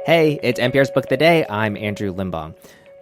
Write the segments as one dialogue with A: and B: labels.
A: Hey, it's NPR's Book of the Day. I'm Andrew Limbaum. All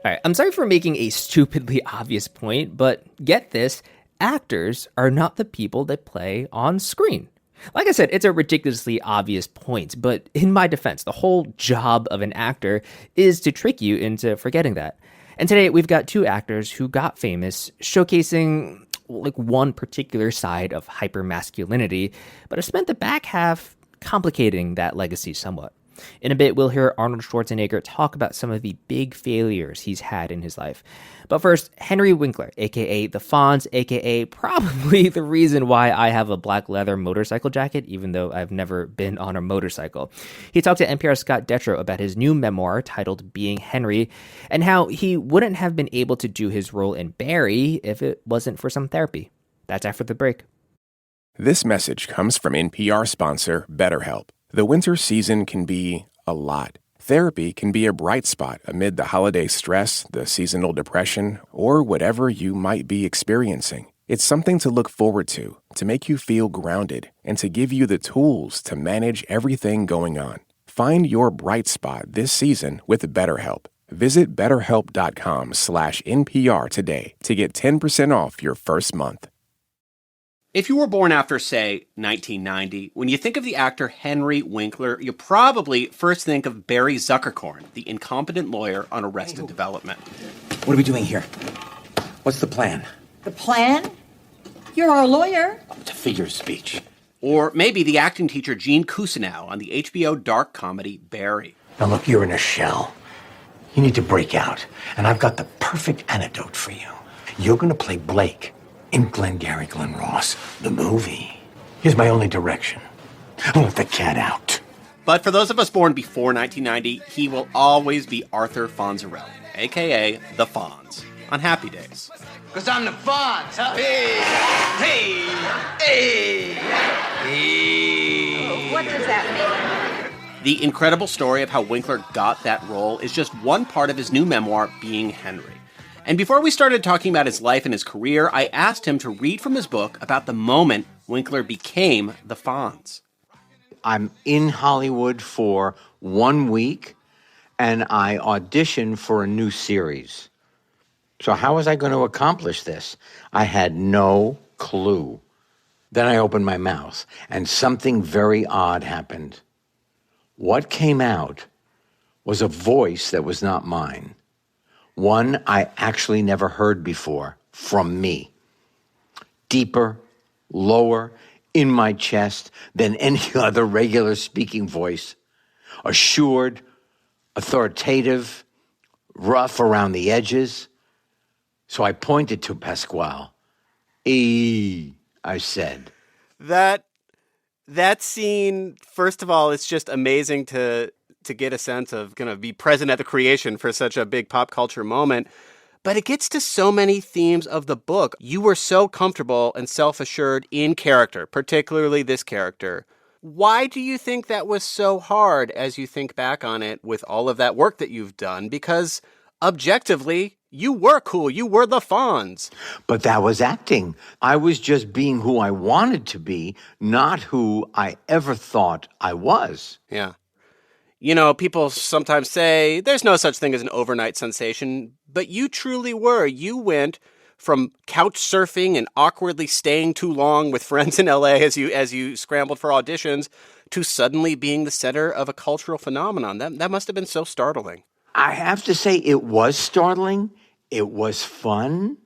A: right, I'm sorry for making a stupidly obvious point, but get this, actors are not the people that play on screen. Like I said, it's a ridiculously obvious point, but in my defense, the whole job of an actor is to trick you into forgetting that. And today we've got two actors who got famous, showcasing like one particular side of hypermasculinity, but have spent the back half complicating that legacy somewhat. In a bit, we'll hear Arnold Schwarzenegger talk about some of the big failures he's had in his life. But first, Henry Winkler, aka the Fonz, aka probably the reason why I have a black leather motorcycle jacket, even though I've never been on a motorcycle. He talked to NPR's Scott Detrow about his new memoir titled Being Henry, and how he wouldn't have been able to do his role in Barry if it wasn't for some therapy. That's after the break.
B: This message comes from NPR sponsor BetterHelp. The winter season can be a lot. Therapy can be a bright spot amid the holiday stress, the seasonal depression, or whatever you might be experiencing. It's something to look forward to make you feel grounded, and to give you the tools to manage everything going on. Find your bright spot this season with BetterHelp. Visit BetterHelp.com/NPR today to get 10% off your first month.
C: If you were born after, say, 1990, when you think of the actor Henry Winkler, you probably first think of Barry Zuckerkorn, the incompetent lawyer on Arrested Development.
D: What are we doing here? What's the plan?
E: The plan? You're our lawyer.
D: It's a figure of speech.
C: Or maybe the acting teacher Gene Cousineau on the HBO dark comedy Barry.
D: Now look, you're in a shell. You need to break out, and I've got the perfect antidote for you. You're going to play Blake in Glengarry Glen Ross, the movie. Here's my only direction. Let the cat out.
C: But for those of us born before 1990, he will always be Arthur Fonzarelli, a.k.a. the Fonz, on Happy Days.
F: Because I'm the Fonz, huh? Hey, hey, hey, hey.
E: What does that mean?
C: The incredible story of how Winkler got that role is just one part of his new memoir, Being Henry. And before we started talking about his life and his career, I asked him to read from his book about the moment Winkler became the Fonz.
G: I'm in Hollywood for 1 week, and I auditioned for a new series. So how was I going to accomplish this? I had no clue. Then I opened my mouth, and something very odd happened. What came out was a voice that was not mine. One I actually never heard before from me. Deeper, lower, in my chest than any other regular speaking voice. Assured, authoritative, rough around the edges. So I pointed to Pasquale. I said.
C: That scene, first of all, it's just amazing to get a sense of going to be present at the creation for such a big pop culture moment. But it gets to so many themes of the book. You were so comfortable and self-assured in character, particularly this character. Why do you think that was so hard as you think back on it with all of that work that you've done? Because objectively, you were cool. You were the Fonz.
G: But that was acting. I was just being who I wanted to be, not who I ever thought I was.
C: Yeah. You know, people sometimes say there's no such thing as an overnight sensation, but you truly were. You went from couch surfing and awkwardly staying too long with friends in LA as you scrambled for auditions to suddenly being the center of a cultural phenomenon. That must have been so startling.
G: I have to say it was startling. It was fun.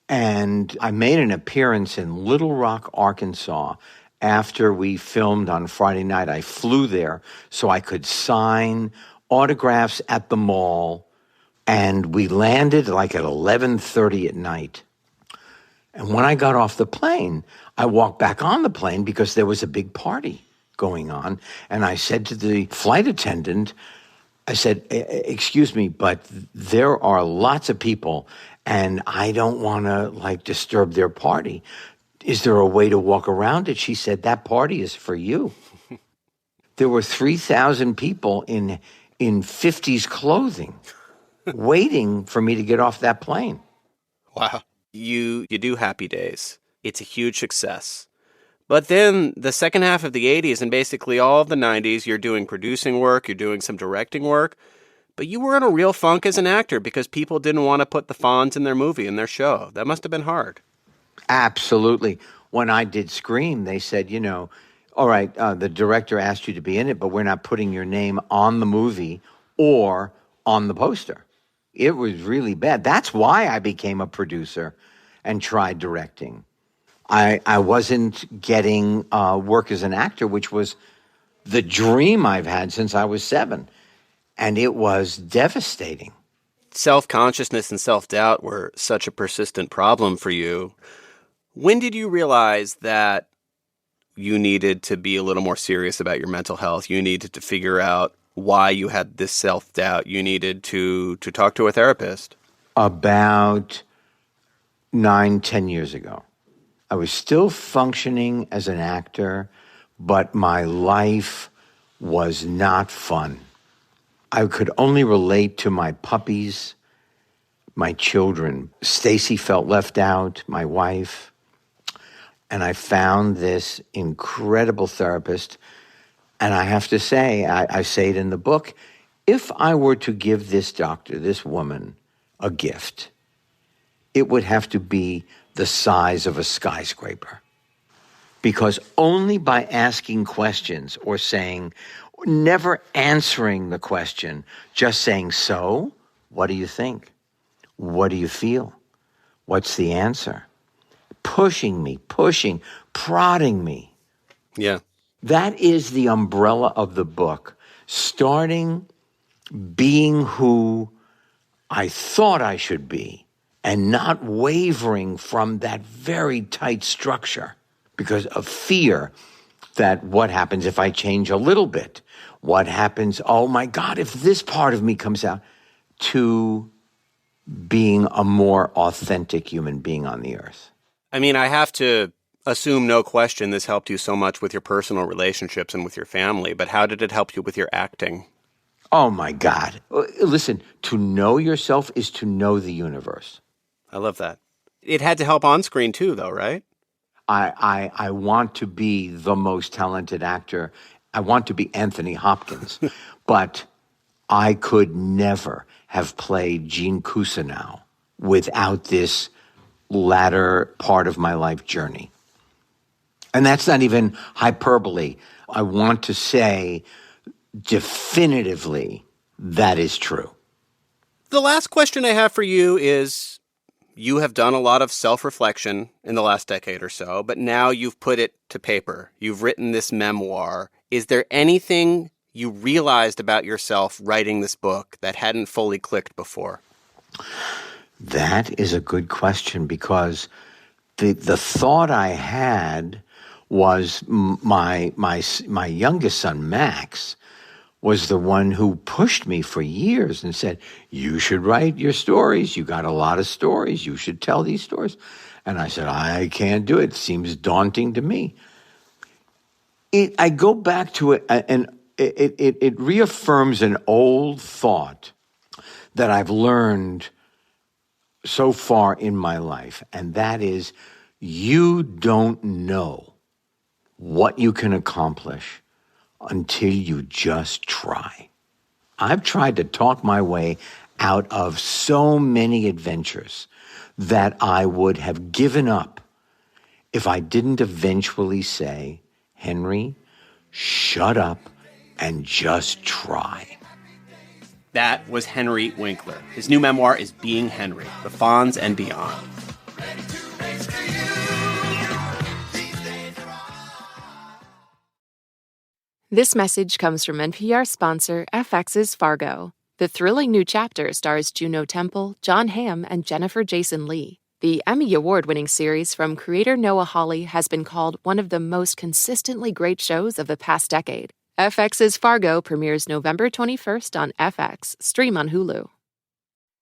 G: And I made an appearance in Little Rock, Arkansas. After we filmed on Friday night, I flew there so I could sign autographs at the mall, and we landed like at 11:30 at night. And when I got off the plane, I walked back on the plane because there was a big party going on, and I said to the flight attendant, I said, excuse me, but there are lots of people, and I don't want to, disturb their party. Is there a way to walk around it? She said, that party is for you. There were 3,000 people in 50s clothing waiting for me to get off that plane.
C: Wow. You do Happy Days. It's a huge success. But then the second half of the 80s and basically all of the 90s, you're doing producing work, you're doing some directing work, but you were in a real funk as an actor because people didn't want to put the Fonz in their movie, in their show. That must have been hard.
G: Absolutely. When I did Scream, they said, all right, the director asked you to be in it, but we're not putting your name on the movie or on the poster. It was really bad. That's why I became a producer and tried directing. I wasn't getting work as an actor, which was the dream I've had since I was 7. And it was devastating.
C: Self-consciousness and self-doubt were such a persistent problem for you. When did you realize that you needed to be a little more serious about your mental health? You needed to figure out why you had this self-doubt. You needed to talk to a therapist.
G: About 9-10 years ago. I was still functioning as an actor, but my life was not fun. I could only relate to my puppies, my children. Stacy felt left out, my wife. And I found this incredible therapist. And I have to say, I say it in the book, if I were to give this doctor, this woman, a gift, it would have to be the size of a skyscraper. Because only by asking questions or saying, never answering the question, just saying, so, what do you think? What do you feel? What's the answer? Pushing me, prodding me.
C: Yeah.
G: That is the umbrella of the book. Starting being who I thought I should be and not wavering from that very tight structure because of fear that what happens if I change a little bit? What happens, oh my God, if this part of me comes out? To being a more authentic human being on the earth.
C: I mean, I have to assume, no question, this helped you so much with your personal relationships and with your family, but how did it help you with your acting?
G: Oh my God. Listen, to know yourself is to know the universe.
C: I love that. It had to help on screen too, though, right?
G: I want to be the most talented actor. I want to be Anthony Hopkins, but I could never have played Gene Cousineau without this latter part of my life journey. And that's not even hyperbole. I want to say definitively that is true.
C: The last question I have for you is, you have done a lot of self-reflection in the last decade or so, but now you've put it to paper. You've written this memoir. Is there anything you realized about yourself writing this book that hadn't fully clicked before?
G: That is a good question, because the thought I had was my youngest son, Max, was the one who pushed me for years and said, you should write your stories. You got a lot of stories. You should tell these stories. And I said, I can't do it. It seems daunting to me. I go back to it, and it reaffirms an old thought that I've learned so far in my life, and that is, you don't know what you can accomplish until you just try. I've tried to talk my way out of so many adventures that I would have given up if I didn't eventually say, Henry, shut up and just try.
C: That was Henry Winkler. His new memoir is Being Henry, The Fonz and Beyond.
H: This message comes from NPR sponsor FX's Fargo. The thrilling new chapter stars Juno Temple, John Hamm, and Jennifer Jason Leigh. The Emmy Award-winning series from creator Noah Hawley has been called one of the most consistently great shows of the past decade. FX's Fargo premieres November 21st on FX. Stream on Hulu.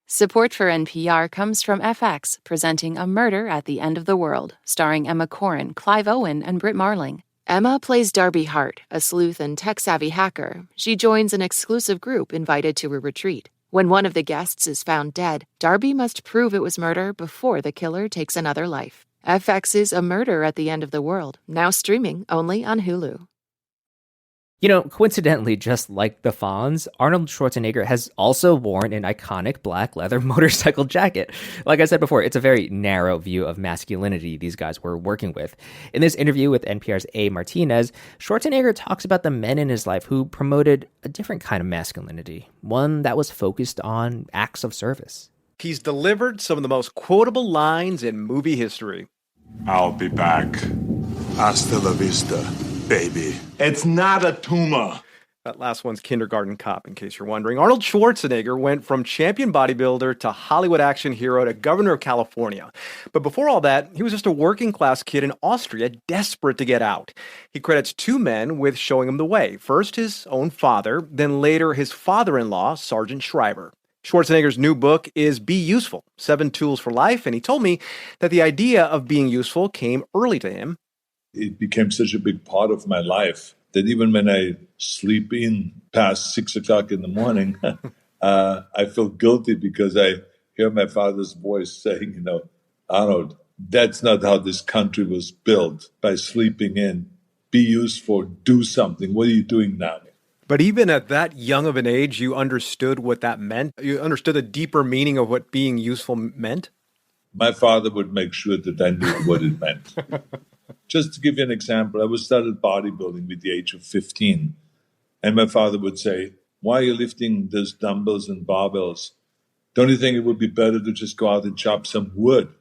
H: Support for NPR comes from FX, presenting A Murder at the End of the World, starring Emma Corrin, Clive Owen, and Britt Marling. Emma plays Darby Hart, a sleuth and tech-savvy hacker. She joins an exclusive group invited to a retreat. When one of the guests is found dead, Darby must prove it was murder before the killer takes another life. FX's A Murder at the End of the World, now streaming only on Hulu.
A: You know, coincidentally, just like the Fonz, Arnold Schwarzenegger has also worn an iconic black leather motorcycle jacket. Like I said before, it's a very narrow view of masculinity these guys were working with. In this interview with NPR's A. Martinez, Schwarzenegger talks about the men in his life who promoted a different kind of masculinity, one that was focused on acts of service.
I: He's delivered some of the most quotable lines in movie history.
J: I'll be back. Hasta la vista, baby. It's not a tumor.
I: That last one's Kindergarten Cop, in case you're wondering. Arnold Schwarzenegger went from champion bodybuilder to Hollywood action hero to governor of California. But before all that, he was just a working-class kid in Austria, desperate to get out. He credits two men with showing him the way. First, his own father, then later his father-in-law, Sergeant Schreiber. Schwarzenegger's new book is Be Useful, 7 Tools for Life, and he told me that the idea of being useful came early to him.
J: It became such a big part of my life that even when I sleep in past 6 o'clock in the morning, I feel guilty because I hear my father's voice saying, Arnold, that's not how this country was built, by sleeping in. Be useful, do something. What are you doing now?
I: But even at that young of an age, you understood what that meant? You understood the deeper meaning of what being useful meant?
J: My father would make sure that I knew what it meant. Just to give you an example, I started bodybuilding with the age of 15. And my father would say, why are you lifting those dumbbells and barbells? Don't you think it would be better to just go out and chop some wood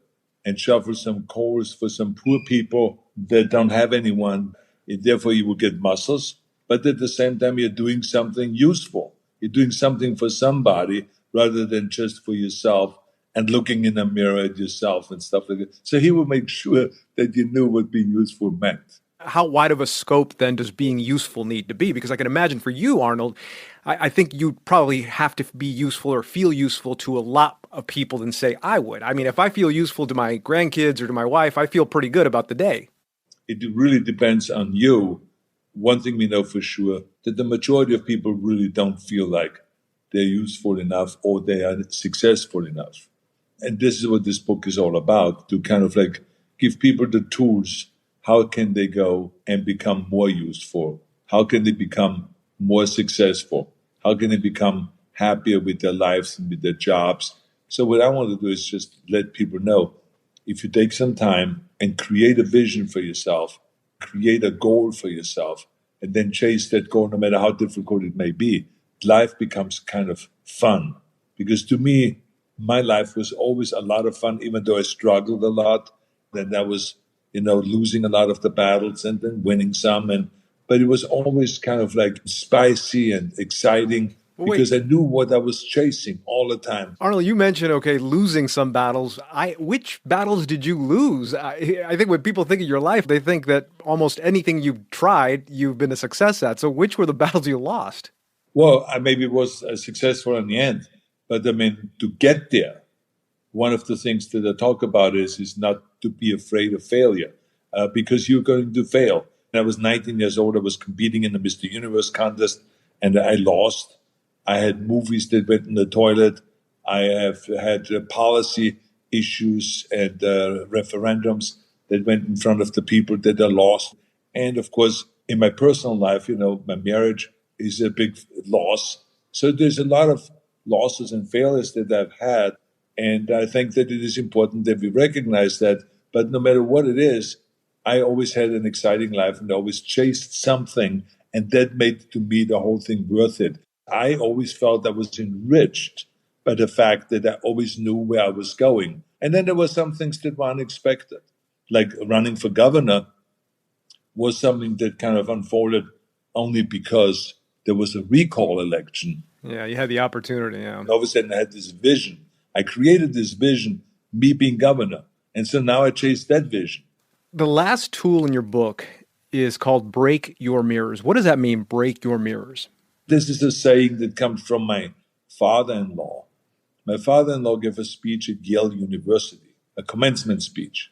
J: and shovel some coals for some poor people that don't have anyone? And therefore, you will get muscles. But at the same time, you're doing something useful. You're doing something for somebody rather than just for yourself and looking in a mirror at yourself and stuff like that. So he would make sure that you knew what being useful meant.
I: How wide of a scope, then, does being useful need to be? Because I can imagine for you, Arnold, I think you'd probably have to be useful or feel useful to a lot of people than, say, I would. I mean, if I feel useful to my grandkids or to my wife, I feel pretty good about the day.
J: It really depends on you. One thing we know for sure, that the majority of people really don't feel like they're useful enough or they are successful enough. And this is what this book is all about, to kind of like give people the tools. How can they go and become more useful? How can they become more successful? How can they become happier with their lives and with their jobs? So what I want to do is just let people know, if you take some time and create a vision for yourself, create a goal for yourself, and then chase that goal no matter how difficult it may be, life becomes kind of fun. Because to me, my life was always a lot of fun, even though I struggled a lot. Then I was, losing a lot of the battles and then winning some. But it was always kind of like spicy and exciting because I knew what I was chasing all the time.
I: Arnold, you mentioned, losing some battles. Which battles did you lose? I think when people think of your life, they think that almost anything you've tried, you've been a success at. So which were the battles you lost?
J: Well, I maybe was successful in the end. But I mean, to get there, one of the things that I talk about is not to be afraid of failure, because you're going to fail. When I was 19 years old, I was competing in the Mr. Universe contest, and I lost. I had movies that went in the toilet. I have had policy issues and referendums that went in front of the people that I lost. And of course, in my personal life, my marriage is a big loss. So there's a lot of losses and failures that I've had. And I think that it is important that we recognize that. But no matter what it is, I always had an exciting life and I always chased something. And that made, to me, the whole thing worth it. I always felt I was enriched by the fact that I always knew where I was going. And then there were some things that were unexpected. Like running for governor was something that kind of unfolded only because there was a recall election.
I: Yeah, you had the opportunity, yeah.
J: And all of a sudden I had this vision. I created this vision, me being governor. And so now I chase that vision.
I: The last tool in your book is called Break Your Mirrors. What does that mean, break your mirrors?
J: This is a saying that comes from my father-in-law. My father-in-law gave a speech at Yale University, a commencement speech.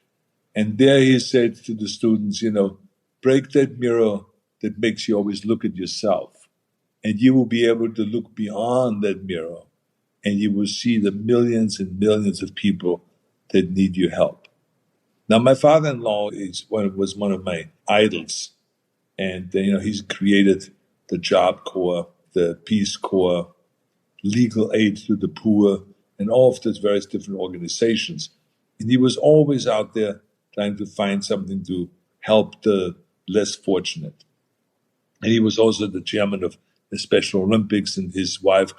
J: And there he said to the students, break that mirror that makes you always look at yourself. And you will be able to look beyond that mirror. And you will see the millions and millions of people that need your help. Now, my father-in-law was one of my idols. And, he's created the Job Corps, the Peace Corps, legal aid to the poor, and all of those various different organizations. And he was always out there trying to find something to help the less fortunate. And he was also the chairman of the Special Olympics, and his wife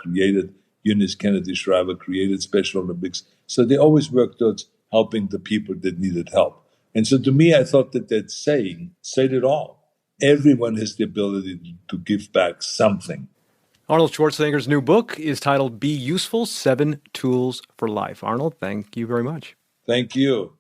J: Eunice Kennedy Shriver created Special Olympics. So they always worked towards helping the people that needed help. And so to me, I thought that saying said it all. Everyone has the ability to give back something.
I: Arnold Schwarzenegger's new book is titled Be Useful, 7 Tools for Life. Arnold, thank you very much.
J: Thank you.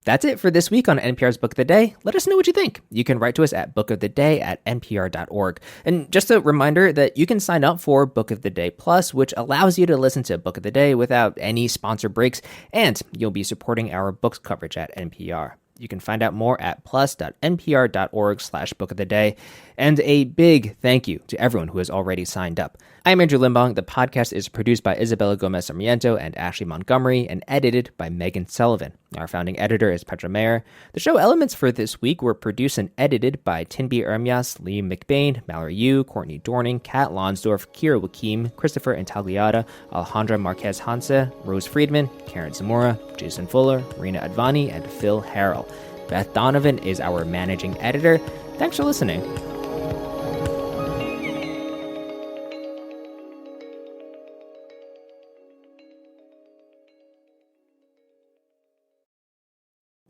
A: That's it for this week on NPR's Book of the Day. Let us know what you think. You can write to us at bookoftheday@npr.org. And just a reminder that you can sign up for Book of the Day Plus, which allows you to listen to Book of the Day without any sponsor breaks, and you'll be supporting our books coverage at NPR. You can find out more at plus.npr.org/book of the day. And a big thank you to everyone who has already signed up. I'm Andrew Limbong. The podcast is produced by Isabella Gomez-Sarmiento and Ashley Montgomery and edited by Megan Sullivan. Our founding editor is Petra Mayer. The show elements for this week were produced and edited by Tinby Ermias, Liam McBain, Mallory Yu, Courtney Dorning, Kat Lonsdorf, Kira Wakim, Christopher Intagliata, Alejandra Marquez Hanse, Rose Friedman, Karen Zamora, Jason Fuller, Rena Advani, and Phil Harrell. Beth Donovan is our managing editor. Thanks for listening.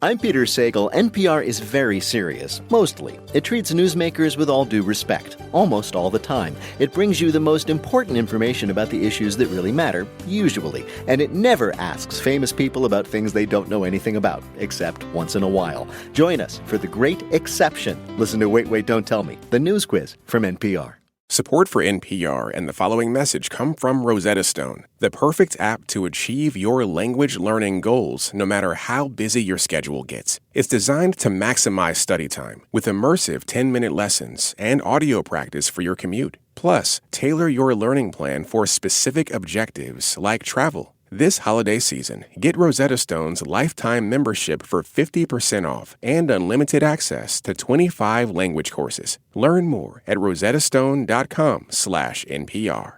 K: I'm Peter Sagal. NPR is very serious, mostly. It treats newsmakers with all due respect, almost all the time. It brings you the most important information about the issues that really matter, usually. And it never asks famous people about things they don't know anything about, except once in a while. Join us for The Great Exception. Listen to Wait, Wait, Don't Tell Me, the news quiz from NPR.
B: Support for NPR and the following message come from Rosetta Stone, the perfect app to achieve your language learning goals no matter how busy your schedule gets. It's designed to maximize study time with immersive 10-minute lessons and audio practice for your commute. Plus, tailor your learning plan for specific objectives like travel. This holiday season, get Rosetta Stone's lifetime membership for 50% off and unlimited access to 25 language courses. Learn more at rosettastone.com/NPR.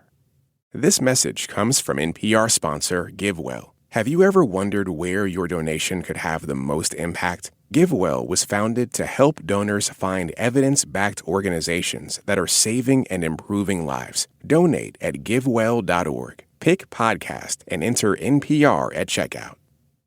B: This message comes from NPR sponsor GiveWell. Have you ever wondered where your donation could have the most impact? GiveWell was founded to help donors find evidence-backed organizations that are saving and improving lives. Donate at givewell.org. Pick podcast and enter NPR at checkout.